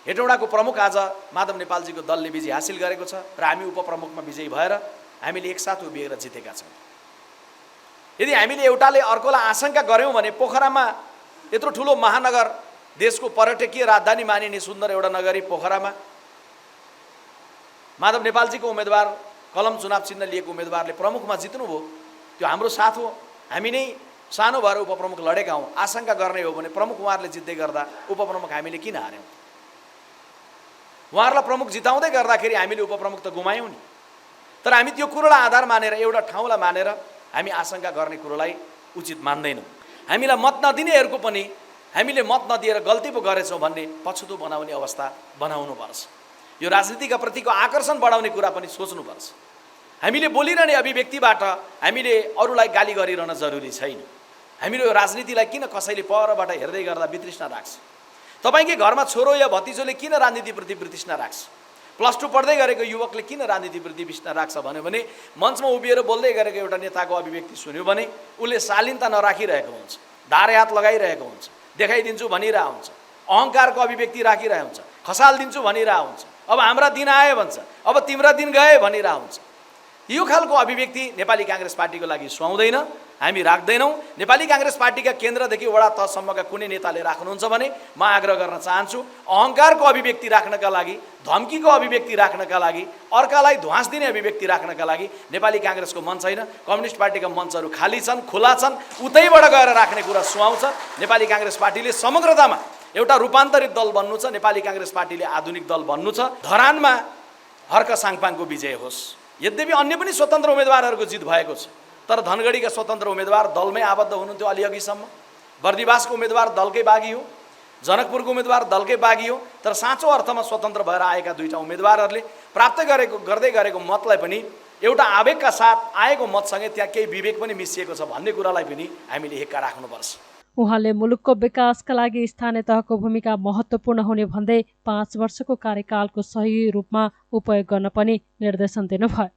हेटौँडाको प्रमुख आज माधव नेपालजीको दलले विजय हासिल गरेको छ र हामी उपप्रमुखमा विजयी भएर हामीले एकसाथ उभिएर जितेका छौँ। यदि हामीले एउटाले अर्कोलाई आशंका गऱ्यौँ भने पोखरामा यत्रो ठुलो महानगर, देशको पर्यटकीय राजधानी मानिने सुन्दर एउटा नगरी पोखरामा माधव नेपालजीको उम्मेदवार कलम चुनाव चिन्ह लिएको उम्मेदवारले प्रमुखमा जित्नुभयो, त्यो हाम्रो साथ हो। हामी नै सानो भएर उपप्रमुख लडेका हौँ। आशंका गर्ने हो भने प्रमुख उहाँहरूले जित्दै गर्दा उपप्रमुख हामीले किन हार्यौँ? उहाँहरूलाई प्रमुख जिताउँदै गर्दाखेरि हामीले उपप्रमुख त गुमायौँ नि। तर हामी त्यो कुरोलाई आधार मानेर, एउटा ठाउँलाई मानेर हामी आशंका गर्ने कुरोलाई उचित मान्दैनौँ। हामीलाई मत नदिनेहरूको पनि हामीले मत नदिएर गल्ती पो गरेछौँ भन्ने पछुतो बनाउने अवस्था बनाउनुपर्छ। यो राजनीतिका प्रतिको आकर्षण बढाउने कुरा पनि सोच्नुपर्छ। हामीले बोलिरहने अभिव्यक्तिबाट हामीले अरूलाई गाली गरिरहन जरुरी छैन। हामीले यो राजनीतिलाई किन कसैले परबाट हेर्दै गर्दा वितृष्णा राख्छ? तपाईँकै घरमा छोरो या भतिजोले किन राजनीतिप्रति वितृष्णा राख्छ? +2 पढ्दै गरेको युवकले किन राजनीतिप्रति वितृष्णा राख्छ भन्यो भने मञ्चमा उभिएर बोल्दै गरेको एउटा नेताको अभिव्यक्ति सुन्यो भने उसले शालीनता नराखिरहेको हुन्छ, दारे हात लगाइरहेको हुन्छ, देखाइदिन्छु भनिरहेको हुन्छ, अहङ्कारको अभिव्यक्ति राखिरहेको हुन्छ, खसालिदिन्छु भनिरहेको हुन्छ, अब हाम्रा दिन आए भन्छ, अब तिम्रा दिन गए भनिरहेको हुन्छ। यो खालको अभिव्यक्ति नेपाली काङ्ग्रेस पार्टीको लागि सुहाउँदैन, हामी राख्दैनौँ। नेपाली काङ्ग्रेस पार्टीका केन्द्रदेखि वडा तहसम्मका कुनै नेताले राख्नुहुन्छ भने म आग्रह गर्न चाहन्छु, अहङ्कारको अभिव्यक्ति राख्नका लागि, धम्कीको अभिव्यक्ति राख्नका लागि, अर्कालाई ध्वास दिने अभिव्यक्ति राख्नका लागि नेपाली काङ्ग्रेसको मञ्च छैन। कम्युनिस्ट पार्टीका मञ्चहरू खाली छन्, खुला छन्, उतैबाट गएर राख्ने कुरा सुहाउँछ। नेपाली काङ्ग्रेस पार्टीले समग्रतामा एउटा रूपान्तरित दल बन्नु छ, नेपाली काङ्ग्रेस पार्टीले आधुनिक दल बन्नु छ। धरानमा हर्क साङपाङको विजय होस्। यद्यपि अन्य पनि स्वतन्त्र उम्मेदवारहरूको जित भएको छ, तर धनगढीका स्वतन्त्र उम्मेदवार दलमै आबद्ध हुनुहुन्थ्यो अलिअघिसम्म। बर्दिवासको उम्मेदवार दलकै बागी हो, जनकपुरको उम्मेदवार दलकै बागी हो। तर साँचो अर्थमा स्वतन्त्र भएर आएका दुईटा उम्मेदवारहरूले प्राप्त गर्दै गरेको मतलाई पनि एउटा आवेगका साथ आएको मतसँगै त्यहाँ केही विवेक पनि मिसिएको छ भन्ने कुरालाई पनि हामीले हेक्का राख्नुपर्छ। उहाँले मुलुकको विकासका लागि स्थानीय तहको भूमिका महत्त्वपूर्ण हुने भन्दै 5 वर्षको कार्यकालको सही रूपमा उपयोग गर्न पनि निर्देशन दिनुभयो।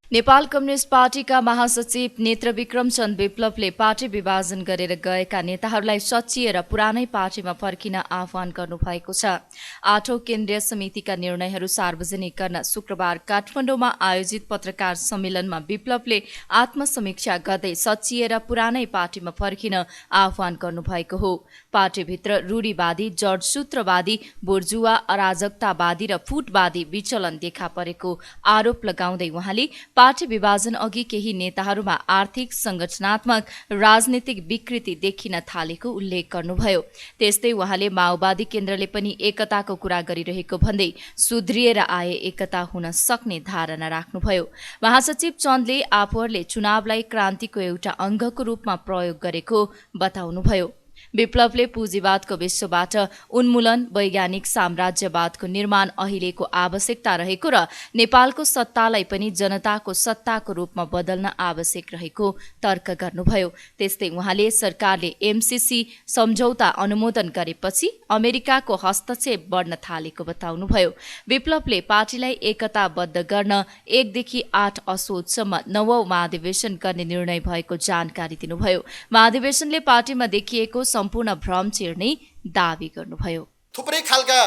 नेपाल कम्युनिस्ट पार्टीका महासचिव नेत्र विक्रम चन्द विप्लवले पार्टी विभाजन गरेर गएका नेताहरूलाई सच्चिएर पुरानै पार्टीमा फर्किन आह्वान गर्नुभएको छ। 8औं केन्द्रीय समितिका निर्णयहरू सार्वजनिक गर्न शुक्रबार काठमाडौँमा आयोजित पत्रकार सम्मेलनमा विप्लवले आत्मसमीक्षा गर्दै सच्चिएर पुरानै पार्टीमा फर्किन आह्वान गर्नुभएको हो। पार्टीभित्र रूढिवादी, जडसूत्रवादी, बोर्जुवा, अराजकतावादी र फुटवादी विचलन देखा परेको आरोप लगाउँदै उहाँले पार्टी विभाजन अघि केही नेताहरूमा आर्थिक, संगठनात्मक, राजनीतिक विकृति देखिन थालेको उल्लेख गर्नुभयो। त्यस्तै उहाँले माओवादी केन्द्रले पनि एकताको कुरा गरिरहेको भन्दै सुध्रिएर आए एकता हुन सक्ने धारणा राख्नुभयो। महासचिव चन्दले आफूहरूले चुनावलाई क्रान्तिको एउटा अङ्गको रूपमा प्रयोग गरेको बताउनुभयो। विप्लवले पुँजीवादको विश्वबाट उन्मूलन, वैज्ञानिक साम्राज्यवादको निर्माण अहिलेको आवश्यकता रहेको र नेपालको सत्तालाई पनि जनताको सत्ताको रूपमा बदल्न आवश्यक रहेको तर्क गर्नुभयो। त्यस्तै उहाँले सरकारले एमसीसी सम्झौता अनुमोदन गरेपछि अमेरिकाको हस्तक्षेप बढ्न थालेको बताउनुभयो। विप्लवले पार्टीलाई एकताबद्ध गर्न 1 देखि 8 असोजसम्म 9औं महाधिवेशन गर्ने निर्णय भएको जानकारी दिनुभयो। महाधिवेशनले पार्टीमा देखिएको सम्पूर्ण भ्रम चिर्ने दावी गर्नुभयो। थुप्रै खालका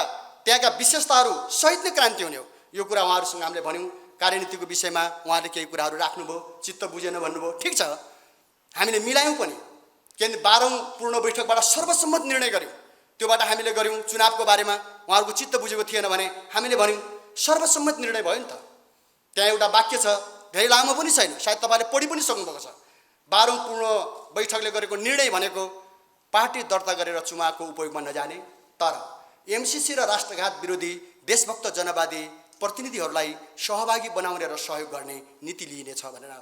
त्यहाँका विशेषताहरू सहित नै क्रान्ति हुने हो, यो कुरा उहाँहरूसँग हामीले भन्यौँ। कार्यनीतिको विषयमा उहाँले केही कुराहरू राख्नुभयो, चित्त बुझेन भन्नुभयो, ठिक छ, हामीले मिलायौँ पनि। किनभने 12औं पूर्ण बैठकबाट सर्वसम्मत निर्णय गऱ्यौँ, त्योबाट हामीले गऱ्यौँ। चुनावको बारेमा उहाँहरूको चित्त बुझेको थिएन भने हामीले भन्यौँ, सर्वसम्मत निर्णय भयो नि त। त्यहाँ एउटा वाक्य छ, धेरै लामो पनि छैन, सायद तपाईँले पढि पनि सक्नुभएको छ। 12औं पूर्ण बैठकले गरेको निर्णय भनेको पार्टी दर्ता गरेर चुनावको उपयोगमा नजाने, तर एमसिसी र राष्ट्रघात विरोधी देशभक्त जनवादी प्रतिनिधिहरूलाई सहभागी बनाउने र सहयोग गर्ने नीति लिइनेछ भनेर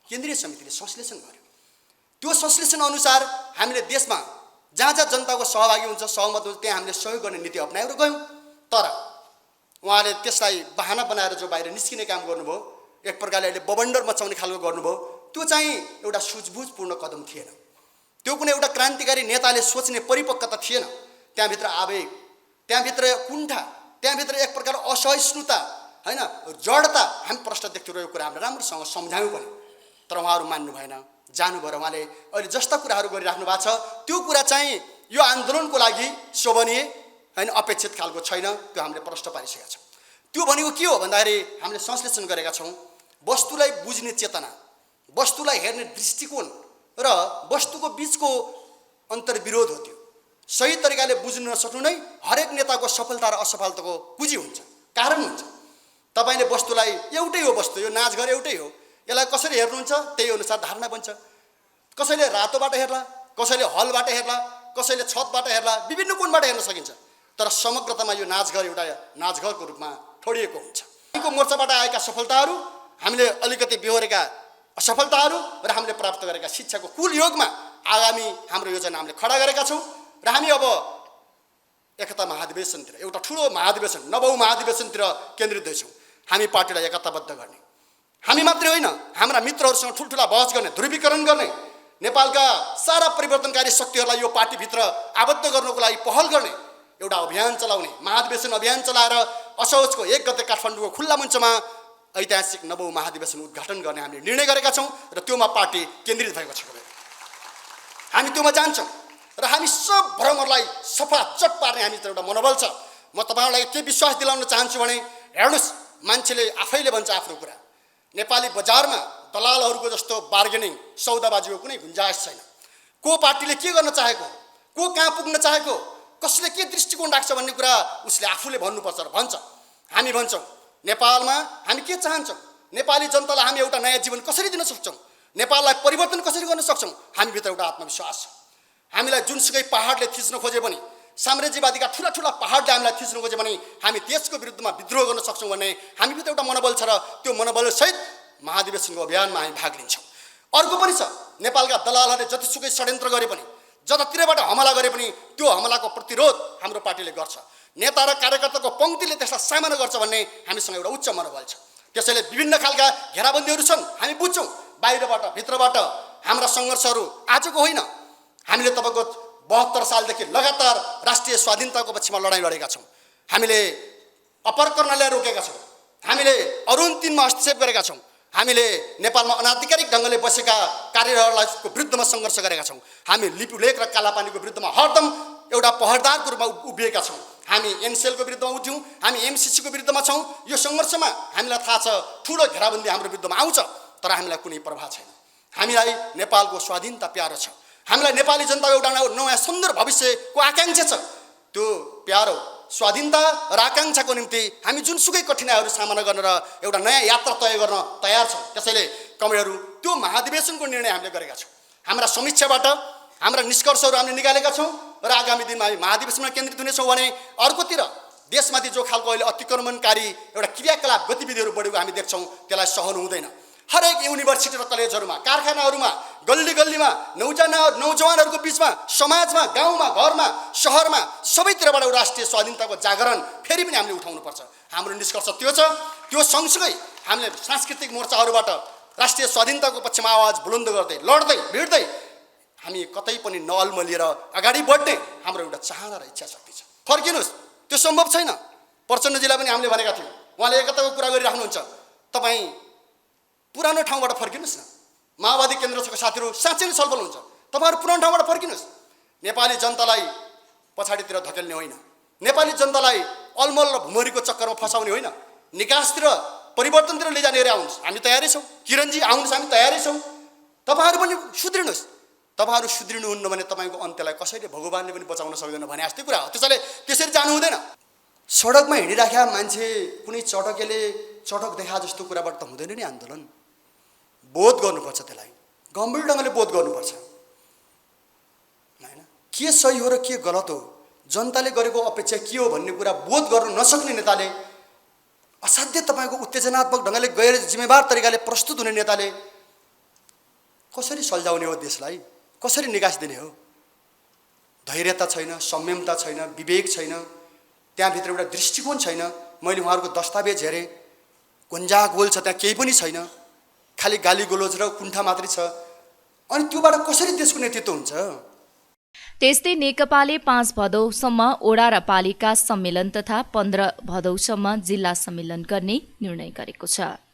केन्द्रीय समितिले संश्लेषण गर्यो। त्यो संश्लेषण अनुसार हामीले देशमा जहाँ जहाँ जनताको सहभागी हुन्छ, सहमत हुन्छ, त्यहाँ हामीले सहयोग गर्ने नीति अपनाएर गयौँ। तर उहाँले त्यसलाई बहाना बनाएर जो बाहिर निस्किने काम गर्नुभयो, एक प्रकारले अहिले बबन्डर मचाउने खालको गर्नुभयो, त्यो चाहिँ एउटा सुझबुझपूर्ण कदम थिएन। त्यो कुनै एउटा क्रान्तिकारी नेताले सोच्ने परिपक्वता थिएन। त्यहाँभित्र आवेग, त्यहाँभित्र कुण्ठा, त्यहाँभित्र एक प्रकार असहिष्णुता, होइन, जडता हामी प्रश्न देख्थ्यौँ र यो कुरा हामीले राम्रोसँग सम्झायौँ पनि। तर उहाँहरू मान्नु भएन, जानु भएर उहाँले अहिले जस्ता कुराहरू गरिराख्नु भएको छ त्यो कुरा चाहिँ यो आन्दोलनको लागि शोभनीय होइन, अपेक्षित खालको छैन। त्यो हामीले प्रश्न पारिसकेका छौँ। त्यो भनेको के हो भन्दाखेरि हामीले संश्लेषण गरेका छौँ, वस्तुलाई बुझ्ने चेतना, वस्तुलाई हेर्ने दृष्टिकोण र वस्तुको बिचको अन्तर्विरोध हो। त्यो सही तरिकाले बुझ्न नसक्नु नै हरेक नेताको सफलता र असफलताको पुँजी हुन्छ, कारण हुन्छ। तपाईँले वस्तुलाई एउटै हो, वस्तु यो नाचघर एउटै हो, यसलाई कसरी हेर्नुहुन्छ त्यही अनुसार धारणा बन्छ। कसैले रातोबाट हेर्ला, कसैले हलबाट हेर्ला, कसैले छतबाट हेर्ला, विभिन्न कोणबाट हेर्न सकिन्छ। तर समग्रतामा यो नाचघर एउटा नाचघरको रूपमा ठोडिएको हुन्छ। यिनको मोर्चाबाट आएका सफलताहरू, हामीले अलिकति बेहोरेका असफलताहरू र हामीले प्राप्त गरेका शिक्षाको कुल योगमा आगामी हाम्रो योजना हामीले खडा गरेका छौँ। र हामी अब एकता महाधिवेशनतिर, एउटा ठुलो महाधिवेशन, 9औं महाधिवेशनतिर केन्द्रित हुँदैछौँ। हामी पार्टीलाई एकताबद्ध गर्ने, हामी मात्रै होइन, हाम्रा मित्रहरूसँग ठुल्ठुला बहस गर्ने, ध्रुवीकरण गर्ने, नेपालका सारा परिवर्तनकारी शक्तिहरूलाई यो पार्टीभित्र आबद्ध गर्नको लागि पहल गर्ने एउटा अभियान चलाउने, महाधिवेशन अभियान चलाएर असोजको 1 गते काठमाडौँको खुल्ला मञ्चमा ऐतिहासिक 9औं महाधिवेशन उद्घाटन गर्ने हामीले निर्णय गरेका छौँ। र त्योमा पार्टी केन्द्रित भएको छ। हामी त्योमा जान्छौँ र हामी सब भ्रमहरूलाई सफा चट पार्ने हामीतिर एउटा मनोबल छ। म तपाईँहरूलाई के विश्वास दिलाउन चाहन्छु भने, हेर्नुहोस्, मान्छेले आफैले भन्छ आफ्नो कुरा। नेपाली बजारमा दलालहरूको जस्तो बार्गेनिङ, सौदाबाजीको कुनै गुन्जाइस छैन। को पार्टीले के गर्न चाहेको, को कहाँ पुग्न चाहेको, कसले के दृष्टिकोण राख्छ भन्ने कुरा उसले आफूले भन्नुपर्छ र भन्छ। हामी भन्छौँ नेपालमा हामी के चाहन्छौँ, नेपाली जनतालाई हामी एउटा नयाँ जीवन कसरी दिन सक्छौँ, नेपाललाई परिवर्तन कसरी गर्न सक्छौँ, हामीभित्र एउटा आत्मविश्वास छ। हामीलाई जुनसुकै पहाडले थिच्न खोजे पनि, साम्राज्यवादीका ठुला ठुला पहाडले हामीलाई थिच्न खोजे भने हामी त्यसको विरुद्धमा विद्रोह गर्न सक्छौँ भन्ने हामीभित्र एउटा मनोबल छ। र त्यो मनोबलसहित महाधिवेशनको अभियानमा हामी भाग लिन्छौँ। अर्को पनि छ, नेपालका दलालहरूले जतिसुकै षड्यन्त्र गरे पनि, जतातिरबाट हमला गरे पनि त्यो हमलाको प्रतिरोध हाम्रो पार्टीले गर्छ। नेता र कार्यकर्ताको पङ्क्तिले त्यसलाई सामना गर्छ भन्ने हामीसँग एउटा उच्च मनोबल छ। त्यसैले विभिन्न खालका घेराबन्दीहरू छन्, हामी बुझ्छौँ। बाहिरबाट भित्रबाट हाम्रा सङ्घर्षहरू आजको होइन। हामीले तपाईँको 72 सालदेखि लगातार राष्ट्रिय स्वाधीनताको पक्षमा लडाइँ लडेका छौँ। हामीले अपर कर्णालीलाई रोकेका छौँ, हामीले अरुण 3 मा हस्तक्षेप गरेका छौँ, हामीले नेपालमा अनाधिकारिक ढङ्गले बसेका कार्यहरूको विरुद्धमा सङ्घर्ष गरेका छौँ। हामी लिपुलेख र कालापानीको विरुद्धमा हरदम एउटा पहरदारको रूपमा उभिएका छौँ। हामी एनसेलको विरुद्धमा उठ्यौँ, हामी एमसिसीको विरुद्धमा छौँ। यो सङ्घर्षमा हामीलाई थाहा छ ठुलो घेराबन्दी हाम्रो विरुद्धमा आउँछ, तर हामीलाई कुनै प्रभाव छैन। हामीलाई नेपालको स्वाधीनता प्यारो छ। हामीलाई नेपाली जनताको एउटा नयाँ सुन्दर भविष्यको आकाङ्क्षा छ। त्यो प्यारो स्वाधीनता र आकाङ्क्षाको निम्ति हामी जुनसुकै कठिनाइहरू सामना गर्न र एउटा नयाँ यात्रा तय गर्न तयार छौँ। त्यसैले कमरेडहरू, त्यो महाधिवेशनको निर्णय हामीले गरेका छौँ। हाम्रा समीक्षाबाट हाम्रा निष्कर्षहरू हामीले निकालेका छौँ र आगामी दिनमा हामी महाधिवेशनमा केन्द्रित हुनेछौँ भने अर्कोतिर देशमाथि जो खालको अहिले अतिक्रमणकारी एउटा क्रियाकलाप गतिविधिहरू बढेको हामी देख्छौँ, त्यसलाई सहनु हुँदैन। हरेक युनिभर्सिटी र कलेजहरूमा, कारखानाहरूमा, गल्ली गल्लीमा, नौजवानहरूको बिचमा, समाजमा, गाउँमा, घरमा, सहरमा, सबैतिरबाट एउटा राष्ट्रिय स्वाधीनताको जागरण फेरि पनि हामीले उठाउनुपर्छ। हाम्रो निष्कर्ष त्यो छ। त्यो सँगसँगै हामीले सांस्कृतिक मोर्चाहरूबाट राष्ट्रिय स्वाधीनताको पक्षमा आवाज बुलन्द गर्दै, लड्दै, भिड्दै हामी कतै पनि नअल्मलिएर अगाडि बढ्ने हाम्रो एउटा चाहना र इच्छा शक्ति छ। फर्किनुहोस्, त्यो सम्भव छैन। प्रचण्डजीलाई पनि हामीले भनेका थियौँ, उहाँले एकताको कुरा गरिराख्नुहुन्छ। तपाईँ पुरानो ठाउँबाट फर्किनुहोस् न। माओवादी केन्द्रका साथीहरू साँच्चै नै छलफल हुन्छ। तपाईँहरू पुरानो ठाउँबाट फर्किनुहोस्। नेपाली जनतालाई पछाडितिर धकेल्ने होइन, नेपाली जनतालाई अलमल र भुमरीको चक्करमा फसाउने होइन, निकासतिर परिवर्तनतिर लैजाने गरी आउनुहोस्, हामी तयारै छौँ। किरणजी आउनुहोस्, हामी तयारै छौँ। तपाईँहरू पनि सुध्रिनुहोस्। तपाईँहरू सुध्रिनुहुन्न भने तपाईँको अन्त्यलाई कसैले भगवान्ले पनि बचाउन सक्दैन भने जस्तै कुरा हो। त्यसैले त्यसरी जानु हुँदैन। सडकमा हिँडिराखेका मान्छे कुनै चटकेले चटक देखा जस्तो कुराबाट त हुँदैन नि आन्दोलन। बोध गर्नुपर्छ, त्यसलाई गम्भीर ढङ्गले बोध गर्नुपर्छ होइन। के सही हो र के गलत हो, जनताले गरेको अपेक्षा के हो भन्ने कुरा बोध गर्न नसक्ने नेताले, असाध्य तपाईँको उत्तेजनात्मक ढङ्गले गैर जिम्मेवार तरिकाले प्रस्तुत हुने नेताले कसरी सल्झाउने हो, देशलाई कसरी निकास दिने हो? धैर्यता छैन, संयमता छैन, विवेक छैन, त्यहाँभित्र एउटा दृष्टिकोण छैन। मैले उहाँहरूको दस्तावेज हेरेँ, गुन्जागोल छ, त्यहाँ केही पनि छैन, खालि गाली गलोज र कुण्ठा मात्रै छ। अनि त्योबाट कसरी देशको नेतृत्व हुन्छ? त्यस्तै नेकपाले 5 भदौसम्म ओडा र पालिका सम्मेलन तथा 15 भदौसम्म जिल्ला सम्मेलन गर्ने निर्णय गरेको छ।